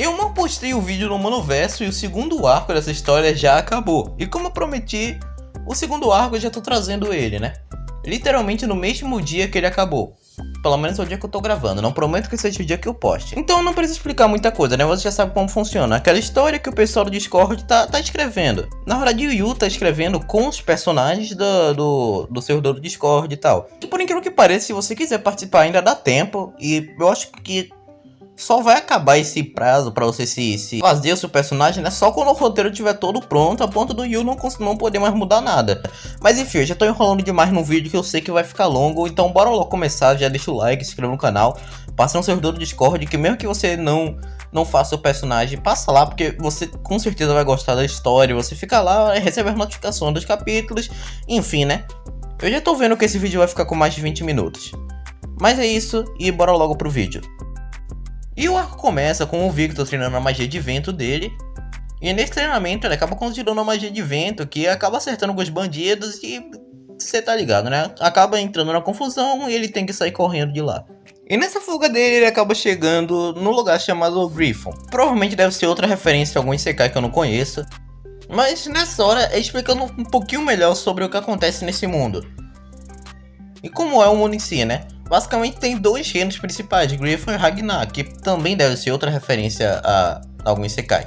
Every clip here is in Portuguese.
Eu não postei o vídeo no Monoverso e o segundo arco dessa história já acabou. E como eu prometi, o segundo arco eu já tô trazendo ele, né? Literalmente no mesmo dia que ele acabou. Pelo menos é o dia que eu tô gravando, não prometo que seja o dia que eu poste. Então não precisa explicar muita coisa, né? Você já sabe como funciona. Aquela história que o pessoal do Discord tá escrevendo. Na verdade o Yu tá escrevendo com os personagens do servidor do Discord e tal. E por incrível que pareça, se você quiser participar ainda dá tempo. E eu acho que só vai acabar esse prazo pra você se fazer o seu personagem, né? Só quando o roteiro estiver todo pronto, a ponto do Yu não poder mais mudar nada. Mas enfim, eu já tô enrolando demais no vídeo que eu sei que vai ficar longo. Então bora logo começar, já deixa o like, se inscreva no canal. Passa no servidor do Discord, que mesmo que você não faça o personagem, passa lá, porque você com certeza vai gostar da história. Você fica lá, recebe as notificações dos capítulos, enfim, né? Eu já tô vendo que esse vídeo vai ficar com mais de 20 minutos. Mas é isso, e bora logo pro vídeo. E o arco começa com o Victor treinando a magia de vento dele. E nesse treinamento ele acaba conjurando a magia de vento, que acaba acertando alguns bandidos e você tá ligado, né? Acaba entrando na confusão e ele tem que sair correndo de lá. E nessa fuga dele ele acaba chegando num lugar chamado Griffon. Provavelmente deve ser outra referência a algum Isekai que eu não conheço. Mas nessa hora é explicando um pouquinho melhor sobre o que acontece nesse mundo. E como é o mundo em si, né? Basicamente tem dois reinos principais, Griffon e Ragnar, que também deve ser outra referência a algum Isekai.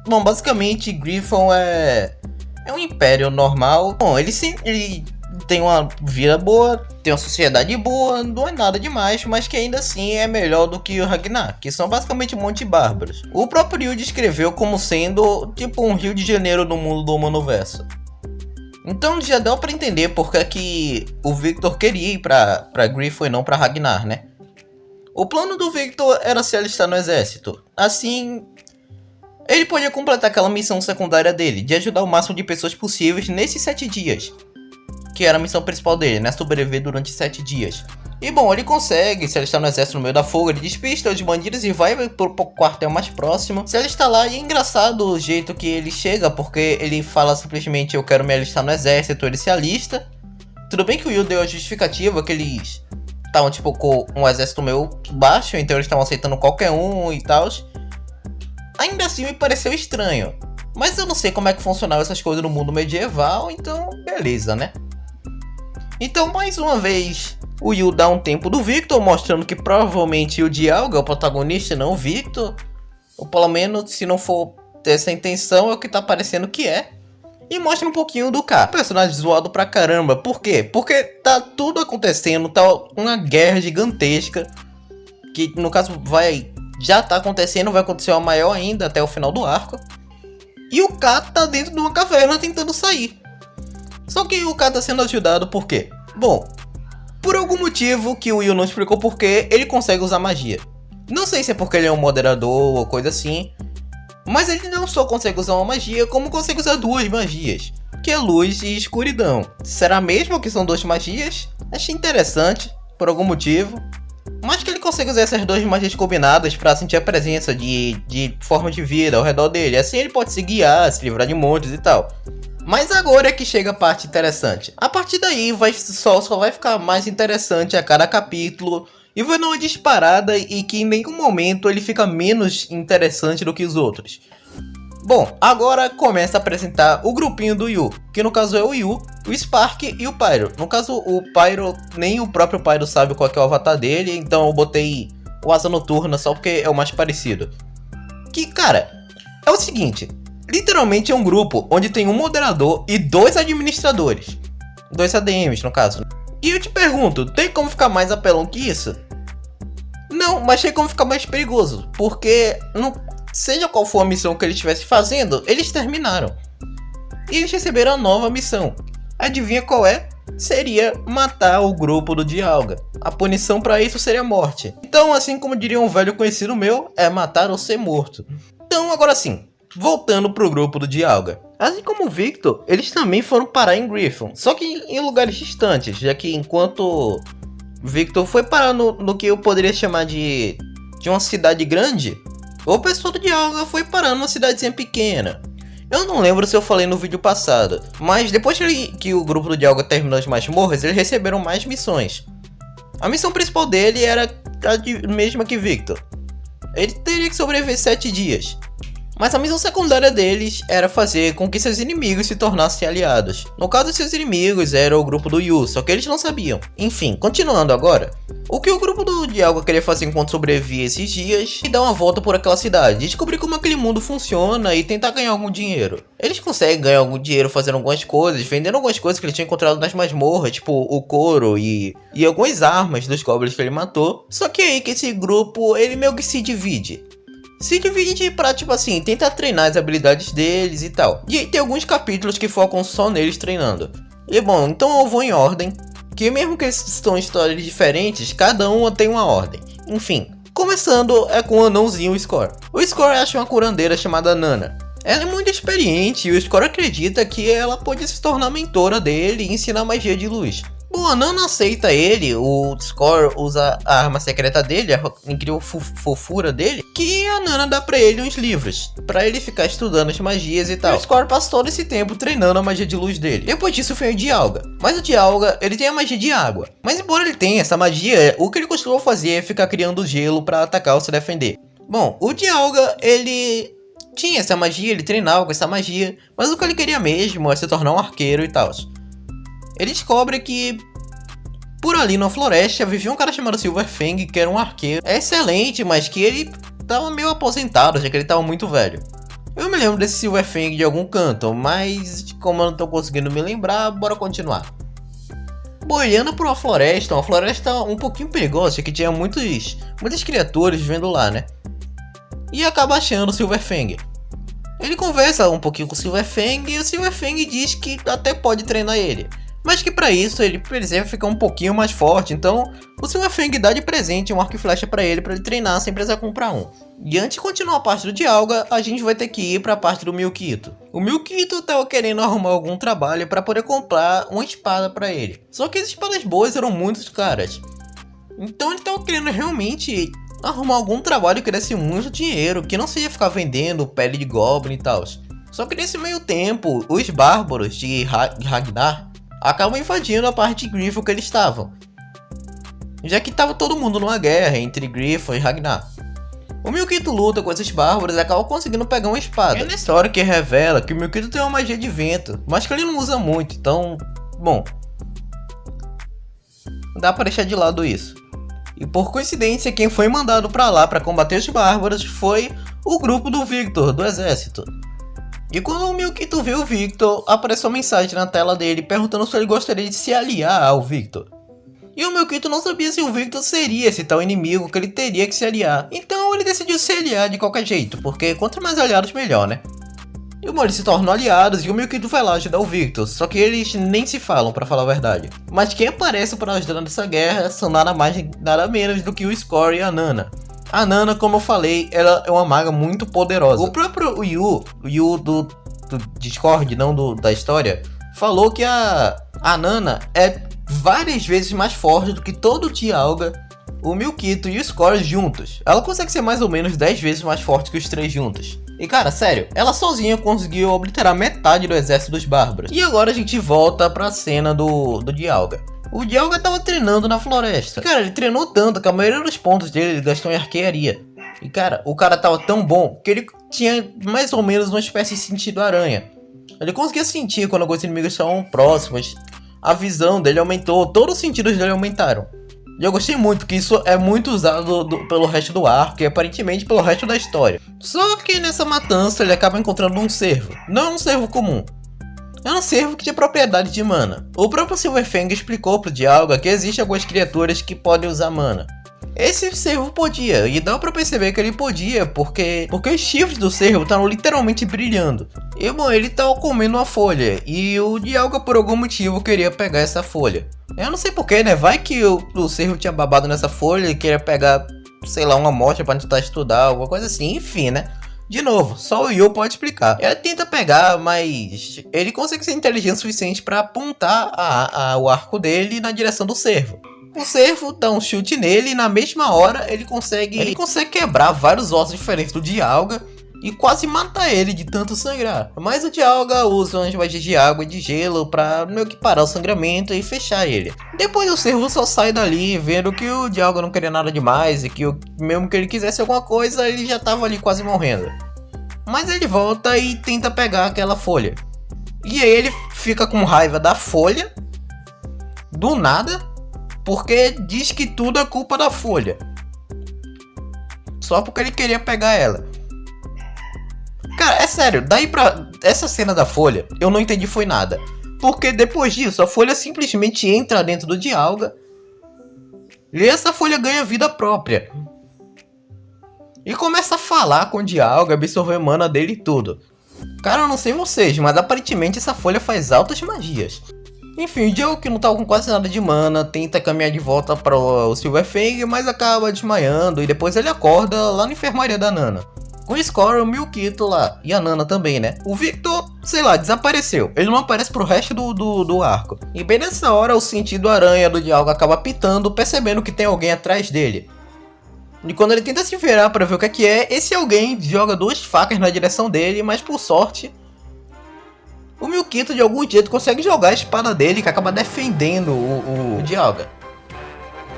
Bom, basicamente Griffon é um império normal. Bom, ele tem uma vida boa, tem uma sociedade boa, não é nada demais, mas que ainda assim é melhor do que o Ragnar, que são basicamente um monte de bárbaros. O próprio Yu descreveu como sendo tipo um Rio de Janeiro no mundo do Monoverso. Então já deu pra entender porque que o Victor queria ir pra Griffon e não pra Ragnar, né? O plano do Victor era se alistar no exército. Assim, ele podia completar aquela missão secundária dele, de ajudar o máximo de pessoas possíveis nesses 7 dias. Que era a missão principal dele, né? Sobreviver durante 7 dias. E bom, ele consegue se alistar no exército no meio da fuga, ele despista os bandidos e vai pro quartel mais próximo. Se alistar lá, e é engraçado o jeito que ele chega, porque ele fala simplesmente eu quero me alistar no exército, ele se alista. Tudo bem que o Yu deu a justificativa que eles estavam tipo com um exército meio baixo, então eles estavam aceitando qualquer um e tal. Ainda assim me pareceu estranho, mas eu não sei como é que funcionavam essas coisas no mundo medieval, então beleza, né? Então mais uma vez o Yu dá um tempo do Victor, mostrando que provavelmente o Dialga é o protagonista e não o Victor. Ou pelo menos, se não for ter essa intenção, é o que tá parecendo que é. E mostra um pouquinho do K, personagem zoado pra caramba. Por quê? Porque tá tudo acontecendo, tá uma guerra gigantesca. Que no caso já tá acontecendo, vai acontecer uma maior ainda até o final do arco. E o K tá dentro de uma caverna tentando sair. Só que o K tá sendo ajudado por quê? Bom, por algum motivo que o Yu não explicou porquê, ele consegue usar magia. Não sei se é porque ele é um moderador ou coisa assim, mas ele não só consegue usar uma magia, como consegue usar duas magias, que é luz e escuridão. Será mesmo que são duas magias? Achei interessante, por algum motivo. Mas que ele consegue usar essas duas magias combinadas para sentir a presença de forma de vida ao redor dele. Assim ele pode se guiar, se livrar de monstros e tal. Mas agora é que chega a parte interessante. A partir daí só vai ficar mais interessante a cada capítulo. E vai dar uma disparada e que em nenhum momento ele fica menos interessante do que os outros. Bom, agora começa a apresentar o grupinho do Yu. Que no caso é o Yu, o Spark e o Pyro. No caso o Pyro, nem o próprio Pyro sabe qual é o avatar dele. Então eu botei o Asa Noturna só porque é o mais parecido. Que cara, é o seguinte... Literalmente é um grupo onde tem um moderador e 2 administradores. 2 ADMs no caso. E eu te pergunto, tem como ficar mais apelão que isso? Não, mas tem como ficar mais perigoso. Porque seja qual for a missão que eles estivessem fazendo, eles terminaram. E eles receberam a nova missão. Adivinha qual é? Seria matar o grupo do Dialga. A punição para isso seria morte. Então, assim como diria um velho conhecido meu, é matar ou ser morto. Então agora sim, voltando pro grupo do Dialga. Assim como o Victor, eles também foram parar em Griffon, só que em lugares distantes, já que enquanto Victor foi parar no que eu poderia chamar de uma cidade grande, o pessoal do Dialga foi parar numa cidadezinha pequena. Eu não lembro se eu falei no vídeo passado, mas depois que o grupo do Dialga terminou as masmorras, eles receberam mais missões. A missão principal dele era a mesma que Victor. ele teria que sobreviver 7 dias. Mas a missão secundária deles era fazer com que seus inimigos se tornassem aliados. No caso, seus inimigos era o grupo do Yu, só que eles não sabiam. Enfim, continuando agora. O que o grupo do Dialga queria fazer enquanto sobrevivia esses dias é dar uma volta por aquela cidade, descobrir como aquele mundo funciona e tentar ganhar algum dinheiro. Eles conseguem ganhar algum dinheiro fazendo algumas coisas, vendendo algumas coisas que eles tinham encontrado nas masmorras, tipo o couro e algumas armas dos goblins que ele matou. Só que aí que esse grupo, ele meio que se divide. Se divide pra, tipo assim, tentar treinar as habilidades deles e tal. E aí tem alguns capítulos que focam só neles treinando. E bom, então eu vou em ordem. Que mesmo que eles estão em histórias diferentes, cada uma tem uma ordem. Enfim, começando é com o anãozinho Score. O Score acha uma curandeira chamada Nana. Ela é muito experiente e o Score acredita que ela pode se tornar mentora dele e ensinar magia de luz. Bom, a Nana aceita ele, o Score usa a arma secreta dele, a incrível fofura dele, que a Nana dá pra ele uns livros, pra ele ficar estudando as magias e tal. E o Score passa todo esse tempo treinando a magia de luz dele. Depois disso foi o Dialga, mas o Dialga, ele tem a magia de água. Mas embora ele tenha essa magia, o que ele costumou fazer é ficar criando gelo pra atacar ou se defender. Bom, o Dialga, ele tinha essa magia, ele treinava com essa magia, mas o que ele queria mesmo é se tornar um arqueiro e tal. Ele descobre que por ali na floresta vivia um cara chamado Silverfang, que era um arqueiro excelente, mas que ele tava meio aposentado, já que ele tava muito velho. Eu me lembro desse Silverfang de algum canto, mas como eu não tô conseguindo me lembrar, bora continuar. Boiando por uma floresta um pouquinho perigosa, que tinha muitas criaturas vivendo lá, né? E acaba achando o Silverfang. Ele conversa um pouquinho com o Silverfang e o Silverfang diz que até pode treinar ele, mas que para isso ele precisa ficar um pouquinho mais forte, então o Silverfang dá de presente um arco e flecha para ele treinar sem precisar comprar um. E antes de continuar a parte do Dialga, a gente vai ter que ir para a parte do Milquito. O Milquito tava querendo arrumar algum trabalho para poder comprar uma espada para ele, só que as espadas boas eram muito caras. Então ele tava querendo realmente arrumar algum trabalho que desse muito dinheiro, que não seja ficar vendendo pele de goblin e tal. Só que nesse meio tempo, os bárbaros de Ragnar acabam invadindo a parte de Griffon que eles estavam, já que estava todo mundo numa guerra entre Griffon e Ragnar. O Milquito luta com esses bárbaros e acaba conseguindo pegar uma espada. É nessa hora que revela que o Milquito tem uma magia de vento, mas que ele não usa muito, então, bom, dá pra deixar de lado isso. E por coincidência, quem foi mandado pra lá pra combater os bárbaros foi o grupo do Victor, do exército. E quando o Milquito vê o Victor, aparece uma mensagem na tela dele perguntando se ele gostaria de se aliar ao Victor. E o Milquito não sabia se o Victor seria esse tal inimigo que ele teria que se aliar. Então ele decidiu se aliar de qualquer jeito, porque quanto mais aliados melhor, né? E eles se tornam aliados e o Milquito vai lá ajudar o Victor, só que eles nem se falam, pra falar a verdade. Mas quem aparece para ajudar nessa guerra são nada mais nada menos do que o Score e a Nana. A Nana, como eu falei, ela é uma maga muito poderosa. O próprio Yu do Discord, não da história, falou que a Nana é várias vezes mais forte do que todo o Dialga, o Milquito e o Score juntos. Ela consegue ser mais ou menos 10 vezes mais forte que os três juntos. E cara, sério, ela sozinha conseguiu obliterar metade do exército dos bárbaros. E agora a gente volta pra cena do Dialga. O Dialga tava treinando na floresta. Cara, ele treinou tanto que a maioria dos pontos dele ele gastou em arquearia. E cara, o cara tava tão bom que ele tinha mais ou menos uma espécie de sentido aranha. Ele conseguia sentir quando alguns inimigos estavam próximos. A visão dele aumentou, todos os sentidos dele aumentaram. E eu gostei muito, porque isso é muito usado pelo resto do arco e aparentemente pelo resto da história. Só que nessa matança ele acaba encontrando um cervo. Não um cervo comum. É um cervo que tinha propriedade de mana. O próprio Silverfang explicou pro Dialga que existem algumas criaturas que podem usar mana. Esse cervo podia, e dá pra perceber que ele podia, porque os chifres do cervo estavam literalmente brilhando. E bom, ele tava comendo uma folha, e o Dialga por algum motivo queria pegar essa folha. Eu não sei porquê, né? Vai que o cervo tinha babado nessa folha e queria pegar, sei lá, uma amostra pra tentar estudar, alguma coisa assim, enfim, né? De novo, só o Yu pode explicar. Ele tenta pegar, mas ele consegue ser inteligente o suficiente para apontar o arco dele na direção do cervo. O cervo dá um chute nele e na mesma hora ele consegue quebrar vários ossos diferentes do Dialga e quase mata ele de tanto sangrar. Mas o Dialga usa umas magias de água e de gelo pra meio que parar o sangramento e fechar ele. Depois o Cervo só sai dali vendo que o Dialga não queria nada demais e que mesmo que ele quisesse alguma coisa, ele já tava ali quase morrendo. Mas ele volta e tenta pegar aquela folha. E aí ele fica com raiva da folha, do nada, porque diz que tudo é culpa da folha. Só porque ele queria pegar ela. Cara, é sério, daí pra essa cena da folha, eu não entendi foi nada. Porque depois disso, a folha simplesmente entra dentro do Dialga. E essa folha ganha vida própria. E começa a falar com o Dialga, absorver mana dele e tudo. Cara, eu não sei vocês, mas aparentemente essa folha faz altas magias. Enfim, o Dialga, que não tava com quase nada de mana, tenta caminhar de volta para o Silverfang, mas acaba desmaiando e depois ele acorda lá na enfermaria da Nana. Com o Score, o Milquito lá, e a Nana também, né? O Victor, sei lá, desapareceu. Ele não aparece pro resto do arco. E bem nessa hora, o sentido aranha do Dialga acaba pitando, percebendo que tem alguém atrás dele. E quando ele tenta se virar pra ver o que é, esse alguém joga 2 facas na direção dele, mas por sorte, o Milquito de algum jeito consegue jogar a espada dele, que acaba defendendo o Dialga.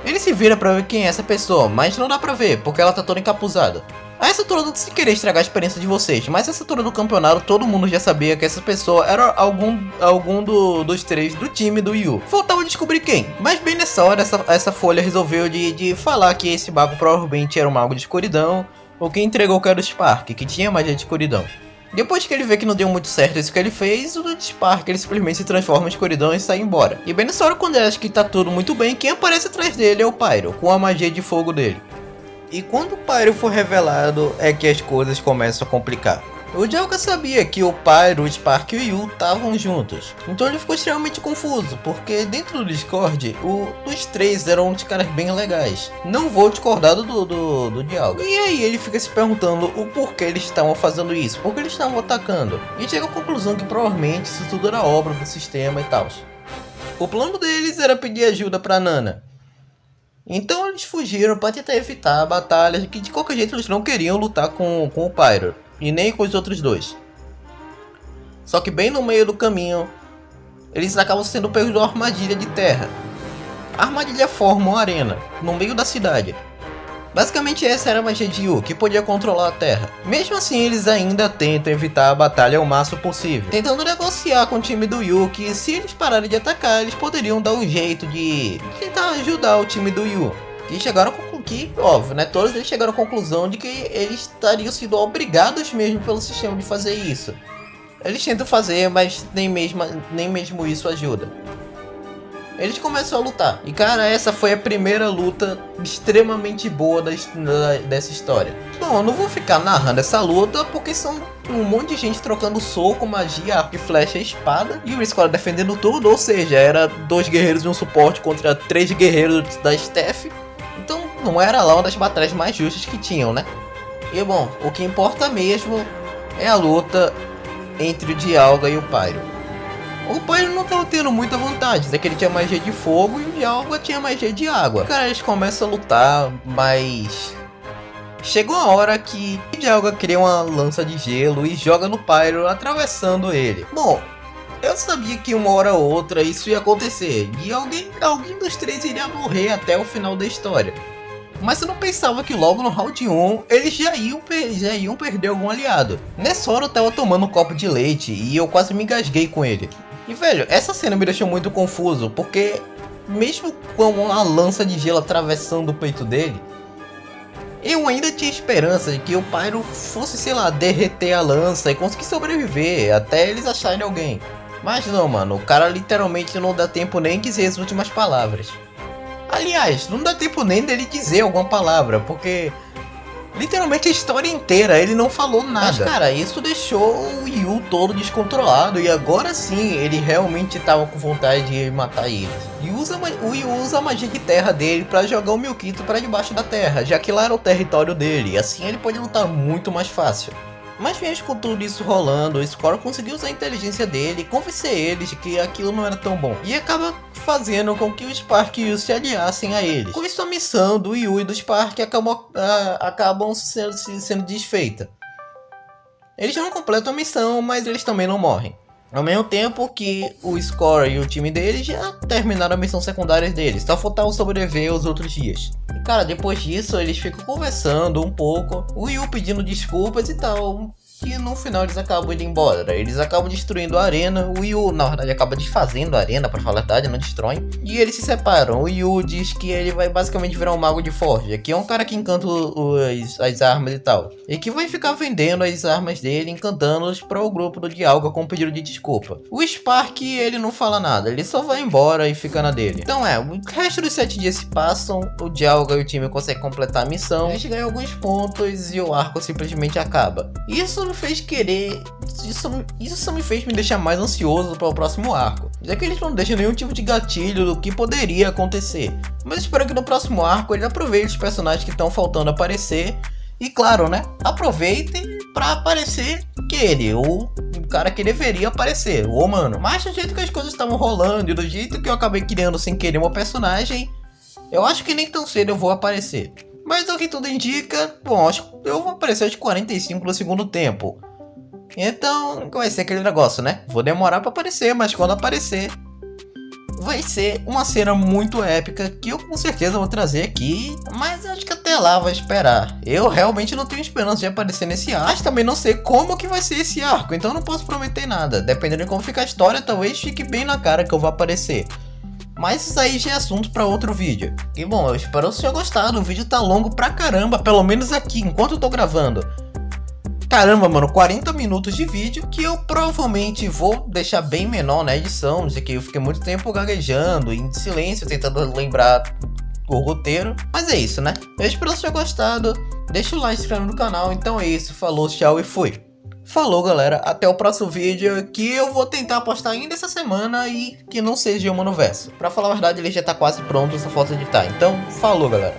Ele se vira pra ver quem é essa pessoa, mas não dá pra ver, porque ela tá toda encapuzada. A essa altura, sem querer estragar a experiência de vocês, mas a essa altura do campeonato todo mundo já sabia que essa pessoa era algum dos 3 do time do Yu. Faltava descobrir quem, mas bem nessa hora essa folha resolveu de falar que esse mago provavelmente era um mago de escuridão, ou que entregou que era o Spark, que tinha magia de escuridão. Depois que ele vê que não deu muito certo isso que ele fez, o Spark ele simplesmente se transforma em escuridão e sai embora. E bem nessa hora, quando ele acha que tá tudo muito bem, quem aparece atrás dele é o Pyro, com a magia de fogo dele. E quando o Pyro for revelado, é que as coisas começam a complicar. O Dialga sabia que o Pyro, o Spark e o Yu estavam juntos. Então ele ficou extremamente confuso, porque dentro do Discord, os 3 eram uns caras bem legais. Não vou discordar do Dialga. E aí ele fica se perguntando o porquê eles estavam fazendo isso, por que eles estavam atacando. E chega à conclusão que provavelmente isso tudo era obra do sistema e tal. O plano deles era pedir ajuda pra Nana. Então eles fugiram para tentar evitar a batalha, que de qualquer jeito eles não queriam lutar com o Pyro, e nem com os outros 2. Só que bem no meio do caminho, eles acabam sendo pegos de uma armadilha de terra. A armadilha forma uma arena, no meio da cidade. Basicamente essa era a magia de Yu, que podia controlar a terra. Mesmo assim, eles ainda tentam evitar a batalha o máximo possível, tentando negociar com o time do Yu que se eles pararem de atacar, eles poderiam dar um jeito de tentar ajudar o time do Yu. E chegaram a óbvio, né? Todos eles chegaram à conclusão de que eles estariam sendo obrigados mesmo pelo sistema de fazer isso. Eles tentam fazer, mas nem mesmo isso ajuda. Eles começam a lutar. E cara, essa foi a primeira luta extremamente boa dessa história. Bom, eu não vou ficar narrando essa luta porque são um monte de gente trocando soco, magia, arco e flecha e espada. E o Score defendendo tudo, ou seja, era 2 guerreiros e um suporte contra 3 guerreiros da Steph. Então não era lá uma das batalhas mais justas que tinham, né? E bom, o que importa mesmo é a luta entre o Dialga e o Pyro. O Pyro não estava tendo muita vantagem, é que ele tinha magia de fogo e o Dialga tinha magia de água. Cara, eles começam a lutar, mas chegou a hora que o Dialga cria uma lança de gelo e joga no Pyro, atravessando ele. Bom, eu sabia que uma hora ou outra isso ia acontecer, e alguém dos 3 iria morrer até o final da história. Mas eu não pensava que logo no round 1 eles já iam perder algum aliado. Nessa hora eu tava tomando um copo de leite e eu quase me engasguei com ele. E velho, essa cena me deixou muito confuso, porque mesmo com uma lança de gelo atravessando o peito dele, eu ainda tinha esperança de que o Pyro fosse, sei lá, derreter a lança e conseguir sobreviver até eles acharem alguém. Mas não, mano, o cara literalmente não dá tempo nem de dizer as últimas palavras. Aliás, não dá tempo nem dele dizer alguma palavra, porque literalmente a história inteira ele não falou nada. Mas cara, isso deixou o Yu todo descontrolado e agora sim ele realmente tava com vontade de matar eles. O Yu usa a magia de terra dele pra jogar o Milquito pra debaixo da terra, já que lá era o território dele, e assim ele pode lutar muito mais fácil. Mas mesmo com tudo isso rolando, o Score conseguiu usar a inteligência dele e convencer eles de que aquilo não era tão bom. E acaba fazendo com que o Spark e o Yu se aliassem a eles. Com isso a missão do Yu e do Spark acabam sendo desfeita. Eles não completam a missão, mas eles também não morrem. Ao mesmo tempo que o Score e o time deles já terminaram a missão secundária deles, só faltava sobreviver os outros dias. E cara, depois disso eles ficam conversando um pouco, o Yu pedindo desculpas e tal, que no final eles acabam indo embora. Eles acabam destruindo a arena, o Yu na verdade acaba desfazendo a arena, pra falar a verdade, não destrói. E eles se separam, o Yu diz que ele vai basicamente virar um mago de forja, que é um cara que encanta as armas e tal. E que vai ficar vendendo as armas dele, encantando-os para o grupo do Dialga com um pedido de desculpa. O Spark, ele não fala nada, ele só vai embora e fica na dele. Então o resto dos 7 dias se passam, o Dialga e o time conseguem completar a missão, eles ganham alguns pontos e o arco simplesmente acaba. Isso me fez querer... Isso me fez me deixar mais ansioso para o próximo arco, já que eles não deixam nenhum tipo de gatilho do que poderia acontecer. Mas espero que no próximo arco eles aproveitem os personagens que estão faltando aparecer. E claro, né, aproveitem para aparecer o cara que deveria aparecer, o humano. Mas do jeito que as coisas estavam rolando e do jeito que eu acabei criando sem querer uma personagem, eu acho que nem tão cedo eu vou aparecer. Mas o que tudo indica, bom, acho que eu vou aparecer aos 45 do segundo tempo. Então vai ser aquele negócio, né? Vou demorar pra aparecer, mas quando aparecer, vai ser uma cena muito épica que eu com certeza vou trazer aqui. Mas acho que até lá vai esperar. Eu realmente não tenho esperança de aparecer nesse arco, mas também não sei como que vai ser esse arco, então não posso prometer nada. Dependendo de como ficar a história, talvez fique bem na cara que eu vou aparecer. Mas isso aí já é assunto para outro vídeo. E bom, eu espero que você tenha gostado. O vídeo tá longo pra caramba, pelo menos aqui, enquanto eu tô gravando. Caramba, mano, 40 minutos de vídeo que eu provavelmente vou deixar bem menor na edição, já que eu fiquei muito tempo gaguejando, em silêncio, tentando lembrar o roteiro. Mas é isso, né? Eu espero que você tenha gostado. Deixa o like, se inscreve no canal. Então é isso, falou, tchau e fui. Falou, galera, até o próximo vídeo, que eu vou tentar postar ainda essa semana e que não seja uma no verso. Pra falar a verdade, ele já tá quase pronto, só falta editar. Então, falou, galera.